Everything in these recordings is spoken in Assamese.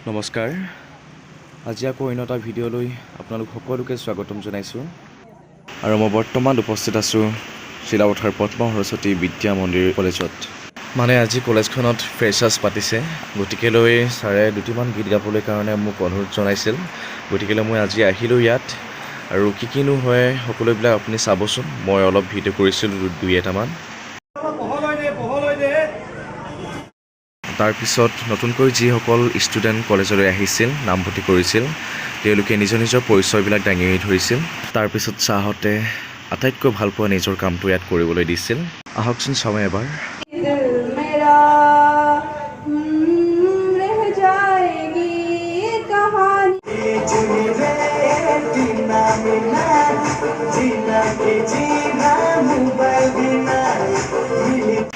নমস্কাৰ আজি আকৌ অন্য এটা ভিডিঅ'লৈ আপোনালোক সকলোকে স্বাগতম জনাইছোঁ আৰু মই বৰ্তমান উপস্থিত আছোঁ চিলাপথাৰ পদ্ম সৰস্বতী বিদ্যা মন্দিৰ কলেজত মানে আজি কলেজখনত ফ্ৰেছাৰ্ছ পাতিছে গতিকেলৈ ছাৰে দুটিমান গীত গাবলৈ কাৰণে মোক অনুৰোধ জনাইছিল গতিকেলৈ মই আজি আহিলোঁ ইয়াত আৰু কিনো হয় সকলোবিলাক আপুনি চাবচোন মই অলপ ভিডিঅ' কৰিছিলোঁ দুই এটামান তাৰপিছত নতুনকৈ যিসকল ষ্টুডেণ্ট কলেজলৈ আহিছিল নামভৰ্তি কৰিছিল তেওঁলোকে নিজৰ নিজৰ পৰিচয়বিলাক দাঙি ধৰিছিল তাৰপিছত ছাৰহঁতে আটাইতকৈ ভাল পোৱা নিজৰ কামটো ইয়াত কৰিবলৈ দিছিল আহকচোন চাওঁ এবাৰ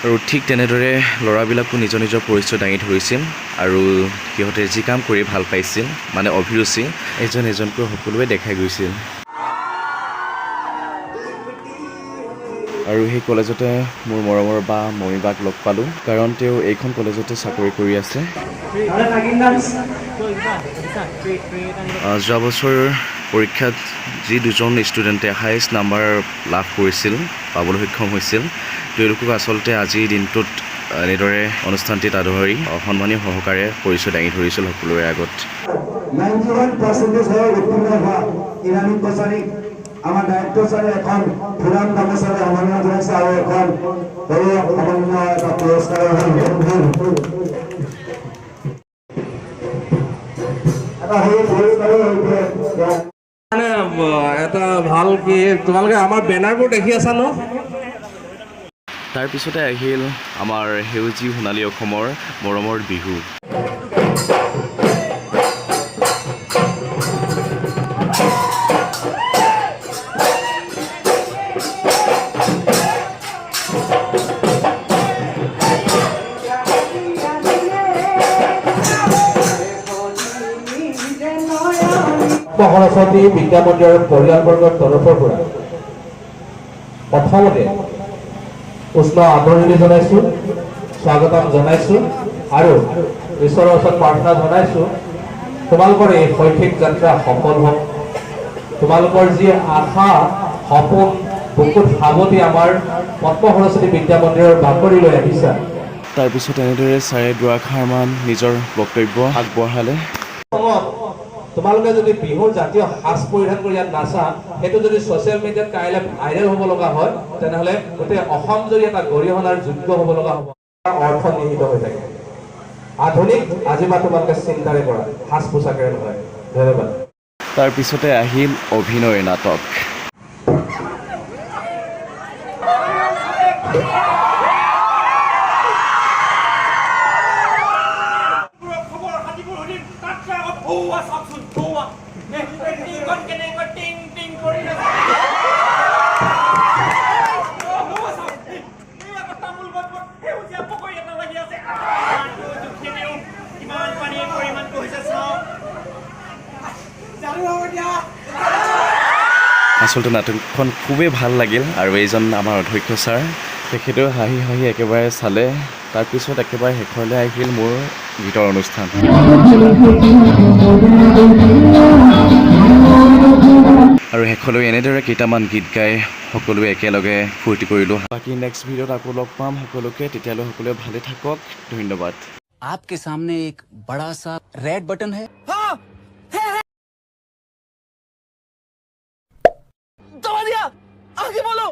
আৰু ঠিক তেনেদৰে ল'ৰাবিলাকো নিজৰ নিজৰ পৰিচয় দাঙি ধৰিছিল আৰু সিহঁতে যি কাম কৰি ভাল পাইছিল মানে অভিৰুচি এজন এজনকৈ সকলোৱে দেখাই গৈছিল আৰু সেই কলেজতে মোৰ মৰমৰ বা মমিবাক লগ পালোঁ কাৰণ তেওঁ এইখন কলেজতে চাকৰি কৰি আছে যোৱা বছৰ পৰীক্ষাত যি দুজন ষ্টুডেণ্টে হায়েষ্ট নাম্বাৰ লাভ কৰিছিল পাবলৈ সক্ষম হৈছিল তেওঁলোকক আচলতে আজিৰ দিনটোত এনেদৰে অনুষ্ঠানটিত আদৰি সন্মানীয় সহকাৰে পৰিচয় দাঙি ধৰিছিল সকলোৰে আগত আমাৰ দায়িত্ব স্যাৰে এখন পুৰান গামোচাৰে অমান্য কৰেছে আৰ এখন অমান্য একটা পুৰস্কাৰ এটা ভাল কি তোমালোকে আমাৰ বেনাৰবোৰ দেখি আছা ন তাৰপিছতে আহিল আমাৰ সেউজী সোণালী অসমৰ মৰমৰ বিহু সৰস্বতী বিদ্যা মন্দিৰৰ পৰিয়ালবৰ্গৰ তৰফৰ পৰা প্ৰথমতে উষ্ণ আদৰণি জনাইছোঁ স্বাগতম জনাইছোঁ আৰু ঈশ্বৰৰ ওচৰত প্ৰাৰ্থনা জনাইছোঁ তোমালোকৰ এই শৈক্ষিক যাত্ৰা সফল হওক তোমালোকৰ যি আশা সপোন বুকুত সাৱটি আমাৰ পদ্ম সৰস্বতী বিদ্যা মন্দিৰৰ বাকৰিলৈ আহিছা তাৰপিছত এনেদৰে ছাৰে দুআষাৰমান নিজৰ বক্তব্য আগবঢ়ালে তোমালোকে যদি বিহুৰ জাতীয় সাজ পৰিধান কৰি ইয়াত নাচা সেইটো যদি ছ'চিয়েল মিডিয়াত কাইলৈ ভাইৰেল হ'ব লগা হয় তেনেহ'লে গোটেই অসম যদি এটা গৰিহণাৰ যোগ্য হ'ব লগা হ'ব অৰ্থ নিহিত হৈ থাকে আধুনিক আজি বা তোমালোকে চিন্তাৰে কৰা সাজ পোছাকেৰে নহয় ধন্যবাদ তাৰপিছতে আহিল অভিনয় নাটক আচলতে নাটকখন খুবেই ভাল লাগিল আৰু এইজন আমাৰ অধ্যক্ষ ছাৰ তেখেতেও হাঁহি হাঁহি একেবাৰে চালে তাৰপিছত একেবাৰে শেষলৈ আহিল মোৰ গীতৰ অনুষ্ঠান আৰু শেষলৈ এনেদৰে কেইটামান গীত গাই সকলোৱে একেলগে ফূৰ্তি কৰিলোঁ বাকী নেক্সট ভিডিঅ'ত আকৌ লগ পাম সকলোকে তেতিয়ালৈ সকলোৱে ভালে থাকক ধন্যবাদ आपके सामने एक बड़ा सा रेड बटन है दबा दिया आगे बोलो